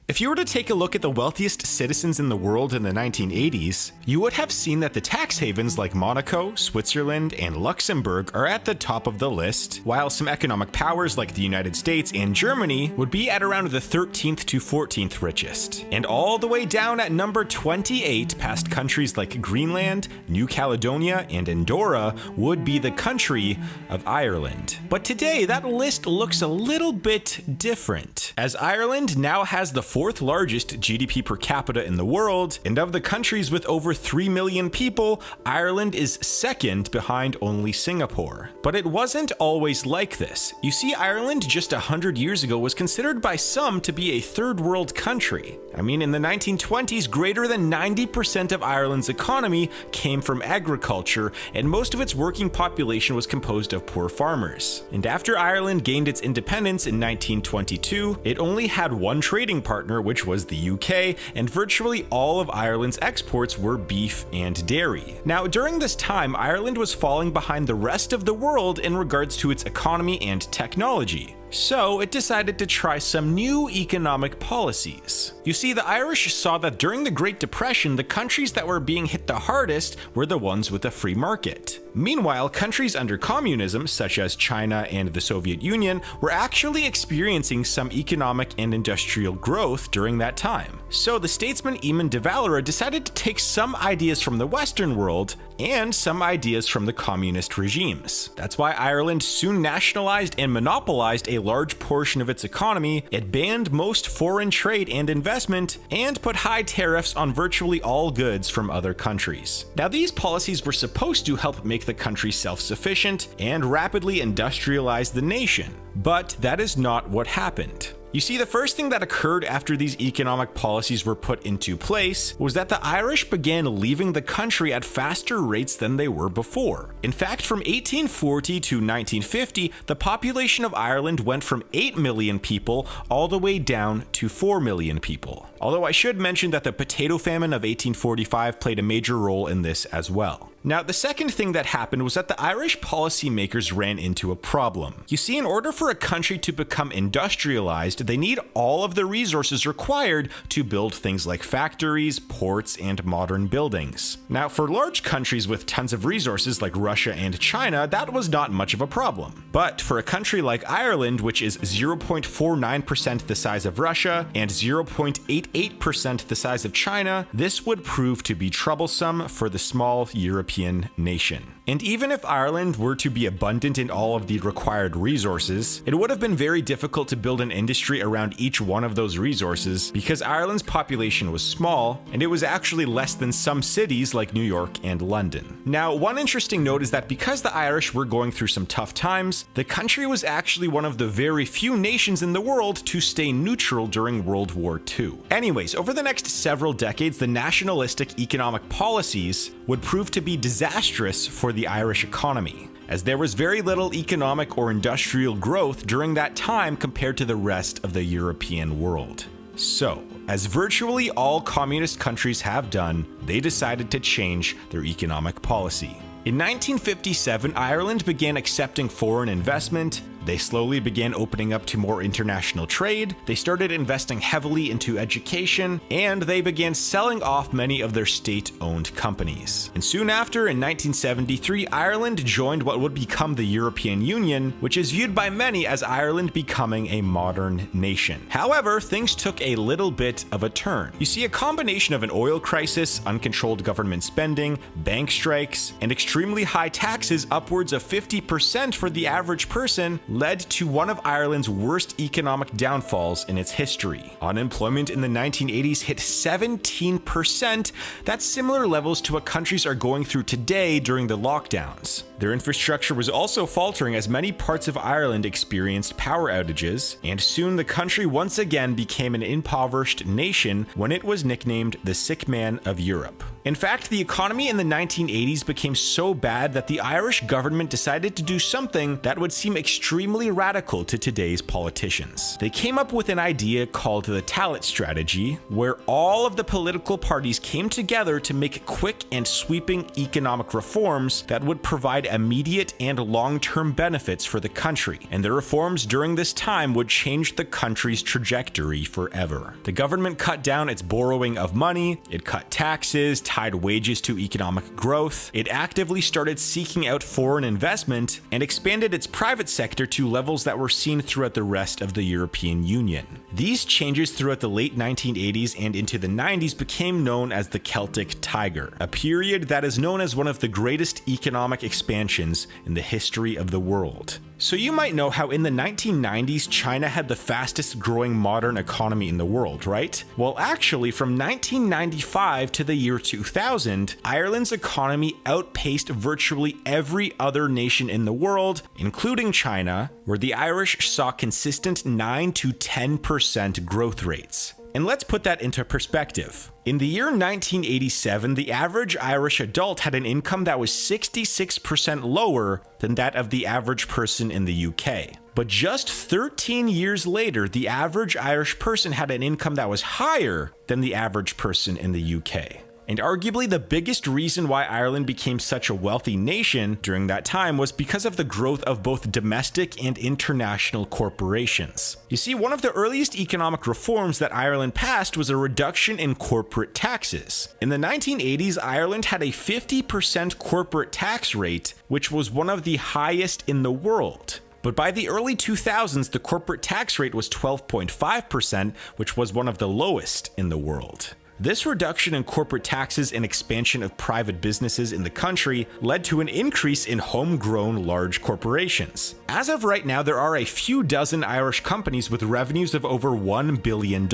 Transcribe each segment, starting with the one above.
If you were to take a look at the wealthiest citizens in the world in the 1980s, you would have seen that the tax havens like Monaco, Switzerland, and Luxembourg are at the top of the list, while some economic powers like the United States and Germany would be at around the 13th to 14th richest. And all the way down at number 28, past countries like Greenland, New Caledonia, and Andorra, would be the country of Ireland. But today, that list looks a little bit different, as Ireland now has the fourth largest GDP per capita in the world, and of the countries with over 3 million people, Ireland is second behind only Singapore. But it wasn't always like this. You see, Ireland just 100 years ago was considered by some to be a third world country. I mean, in the 1920s, greater than 90% of Ireland's economy came from agriculture, and most of its working population was composed of poor farmers. And after Ireland gained its independence in 1922, it only had one trading partner, which was the UK, and virtually all of Ireland's exports were beef and dairy. Now, during this time, Ireland was falling behind the rest of the world in regards to its economy and technology. So it decided to try some new economic policies. You see, the Irish saw that during the Great Depression, the countries that were being hit the hardest were the ones with a free market. Meanwhile, countries under communism, such as China and the Soviet Union, were actually experiencing some economic and industrial growth during that time. So the statesman Eamon de Valera decided to take some ideas from the Western world and some ideas from the communist regimes. That's why Ireland soon nationalized and monopolized a large portion of its economy. It banned most foreign trade and investment, and put high tariffs on virtually all goods from other countries. Now, these policies were supposed to help make the country self-sufficient and rapidly industrialize the nation, but that is not what happened. You see, the first thing that occurred after these economic policies were put into place was that the Irish began leaving the country at faster rates than they were before. In fact, from 1840 to 1950, the population of Ireland went from 8 million people all the way down to 4 million people. Although I should mention that the potato famine of 1845 played a major role in this as well. Now, the second thing that happened was that the Irish policymakers ran into a problem. You see, in order for a country to become industrialized, they need all of the resources required to build things like factories, ports, and modern buildings. Now, for large countries with tons of resources like Russia and China, that was not much of a problem. But for a country like Ireland, which is 0.49% the size of Russia and 0.88% the size of China, this would prove to be troublesome for the small European nation. And even if Ireland were to be abundant in all of the required resources, it would have been very difficult to build an industry around each one of those resources because Ireland's population was small, and it was actually less than some cities like New York and London. Now, one interesting note is that because the Irish were going through some tough times, the country was actually one of the very few nations in the world to stay neutral during World War II. Anyways, over the next several decades, the nationalistic economic policies would prove to be disastrous for the Irish economy, as there was very little economic or industrial growth during that time compared to the rest of the European world. So, as virtually all communist countries have done, they decided to change their economic policy. In 1957, Ireland began accepting foreign investment. They slowly began opening up to more international trade, they started investing heavily into education, and they began selling off many of their state-owned companies. And soon after, in 1973, Ireland joined what would become the European Union, which is viewed by many as Ireland becoming a modern nation. However, things took a little bit of a turn. You see, a combination of an oil crisis, uncontrolled government spending, bank strikes, and extremely high taxes, upwards of 50% for the average person, led to one of Ireland's worst economic downfalls in its history. Unemployment in the 1980s hit 17%. That's similar levels to what countries are going through today during the lockdowns. Their infrastructure was also faltering as many parts of Ireland experienced power outages, and soon the country once again became an impoverished nation when it was nicknamed the sick man of Europe. In fact, the economy in the 1980s became so bad that the Irish government decided to do something that would seem extremely radical to today's politicians. They came up with an idea called the Talit strategy, where all of the political parties came together to make quick and sweeping economic reforms that would provide immediate and long-term benefits for the country. And the reforms during this time would change the country's trajectory forever. The government cut down its borrowing of money, it cut taxes, tied wages to economic growth, it actively started seeking out foreign investment, and expanded its private sector to levels that were seen throughout the rest of the European Union. These changes throughout the late 1980s and into the 90s became known as the Celtic Tiger, a period that is known as one of the greatest economic expansions in the history of the world. So you might know how in the 1990s, China had the fastest growing modern economy in the world, right? Well, actually, from 1995 to the year 2000, Ireland's economy outpaced virtually every other nation in the world, including China, where the Irish saw consistent 9 to 10% growth rates. And let's put that into perspective. In the year 1987, the average Irish adult had an income that was 66% lower than that of the average person in the UK. But just 13 years later, the average Irish person had an income that was higher than the average person in the UK. And arguably the biggest reason why Ireland became such a wealthy nation during that time was because of the growth of both domestic and international corporations. You see, one of the earliest economic reforms that Ireland passed was a reduction in corporate taxes. In the 1980s, Ireland had a 50% corporate tax rate, which was one of the highest in the world. But by the early 2000s, the corporate tax rate was 12.5%, which was one of the lowest in the world. This reduction in corporate taxes and expansion of private businesses in the country led to an increase in homegrown large corporations. As of right now, there are a few dozen Irish companies with revenues of over $1 billion,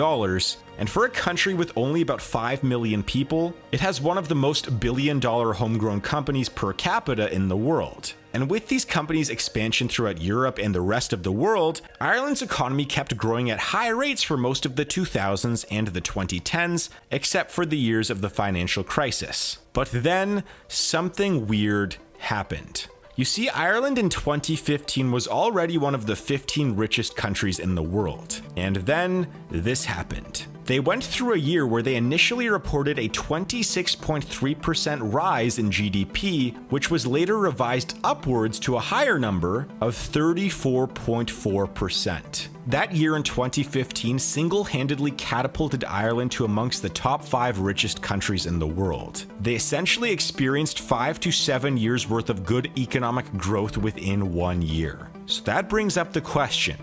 and for a country with only about 5 million people, it has one of the most billion-dollar homegrown companies per capita in the world. And with these companies' expansion throughout Europe and the rest of the world, Ireland's economy kept growing at high rates for most of the 2000s and the 2010s, except for the years of the financial crisis. But then, something weird happened. You see, Ireland in 2015 was already one of the 15 richest countries in the world. And then, this happened. They went through a year where they initially reported a 26.3% rise in GDP, which was later revised upwards to a higher number of 34.4%. That year in 2015 single-handedly catapulted Ireland to amongst the top 5 richest countries in the world. They essentially experienced 5 to 7 years worth of good economic growth within 1 year. So that brings up the question,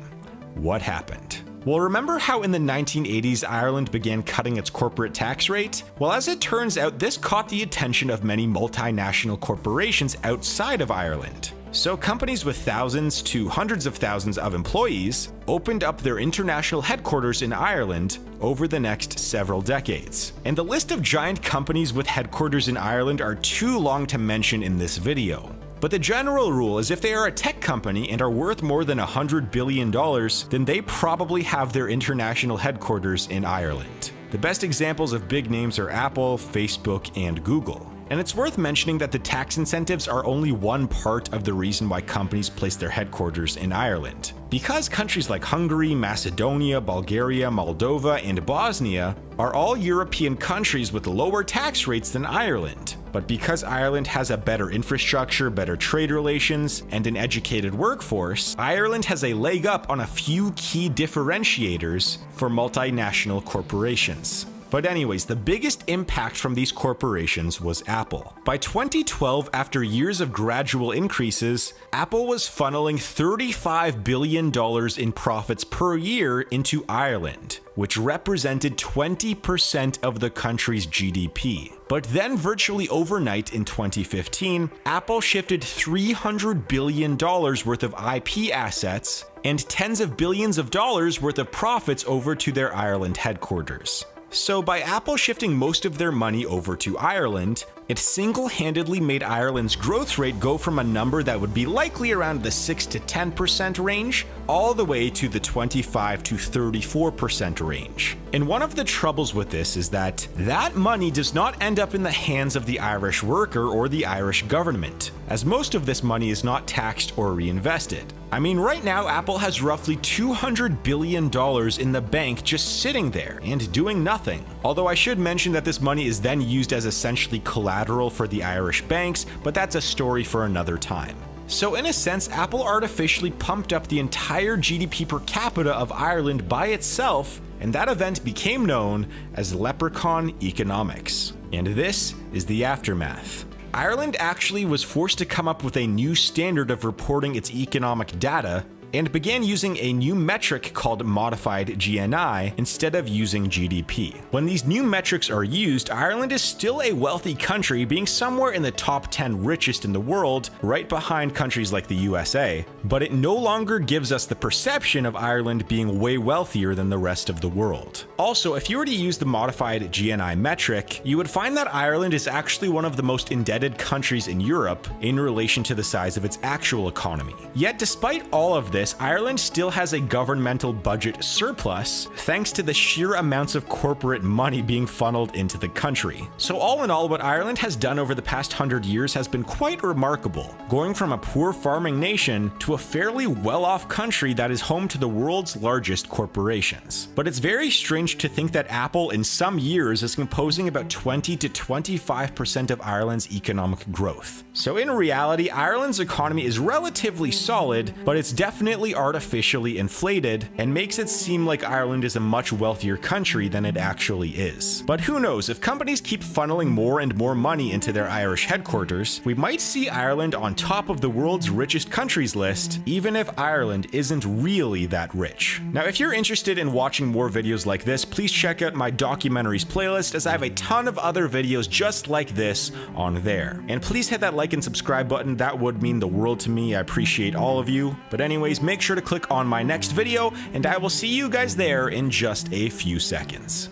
what happened? Well, remember how in the 1980s Ireland began cutting its corporate tax rate? Well, as it turns out, this caught the attention of many multinational corporations outside of Ireland. So companies with thousands to hundreds of thousands of employees opened up their international headquarters in Ireland over the next several decades. And the list of giant companies with headquarters in Ireland are too long to mention in this video. But the general rule is if they are a tech company and are worth more than $100 billion, then they probably have their international headquarters in Ireland. The best examples of big names are Apple, Facebook, and Google. And it's worth mentioning that the tax incentives are only one part of the reason why companies place their headquarters in Ireland. Because countries like Hungary, Macedonia, Bulgaria, Moldova, and Bosnia are all European countries with lower tax rates than Ireland. But because Ireland has a better infrastructure, better trade relations, and an educated workforce, Ireland has a leg up on a few key differentiators for multinational corporations. But anyways, the biggest impact from these corporations was Apple. By 2012, after years of gradual increases, Apple was funneling $35 billion in profits per year into Ireland, which represented 20% of the country's GDP. But then virtually overnight in 2015, Apple shifted $300 billion worth of IP assets and tens of billions of dollars worth of profits over to their Ireland headquarters. So by Apple shifting most of their money over to Ireland, It single-handedly made Ireland's growth rate go from a number that would be likely around the 6 to 10% range, all the way to the 25 to 34% range. And one of the troubles with this is that money does not end up in the hands of the Irish worker or the Irish government, as most of this money is not taxed or reinvested. I mean, right now Apple has roughly $200 billion in the bank just sitting there and doing nothing. Although I should mention that this money is then used as essentially collateral for the Irish banks, but that's a story for another time. So in a sense, Apple artificially pumped up the entire GDP per capita of Ireland by itself, and that event became known as leprechaun economics. And this is the aftermath. Ireland actually was forced to come up with a new standard of reporting its economic data, and began using a new metric called modified GNI instead of using GDP. When these new metrics are used, Ireland is still a wealthy country, being somewhere in the top 10 richest in the world, right behind countries like the USA, but it no longer gives us the perception of Ireland being way wealthier than the rest of the world. Also, if you were to use the modified GNI metric, you would find that Ireland is actually one of the most indebted countries in Europe in relation to the size of its actual economy. Yet despite all of this, Ireland still has a governmental budget surplus thanks to the sheer amounts of corporate money being funneled into the country. So all in all, what Ireland has done over the past 100 years has been quite remarkable, going from a poor farming nation to a fairly well-off country that is home to the world's largest corporations. But it's very strange to think that Apple in some years is composing about 20 to 25% of Ireland's economic growth. So in reality, Ireland's economy is relatively solid, but it's definitely artificially inflated and makes it seem like Ireland is a much wealthier country than it actually is. But who knows, if companies keep funneling more and more money into their Irish headquarters, we might see Ireland on top of the world's richest countries list, even if Ireland isn't really that rich. Now, if you're interested in watching more videos like this, please check out my documentaries playlist, as I have a ton of other videos just like this on there. And please hit that like and subscribe button, that would mean the world to me. I appreciate all of you. But anyways, make sure to click on my next video, and I will see you guys there in just a few seconds.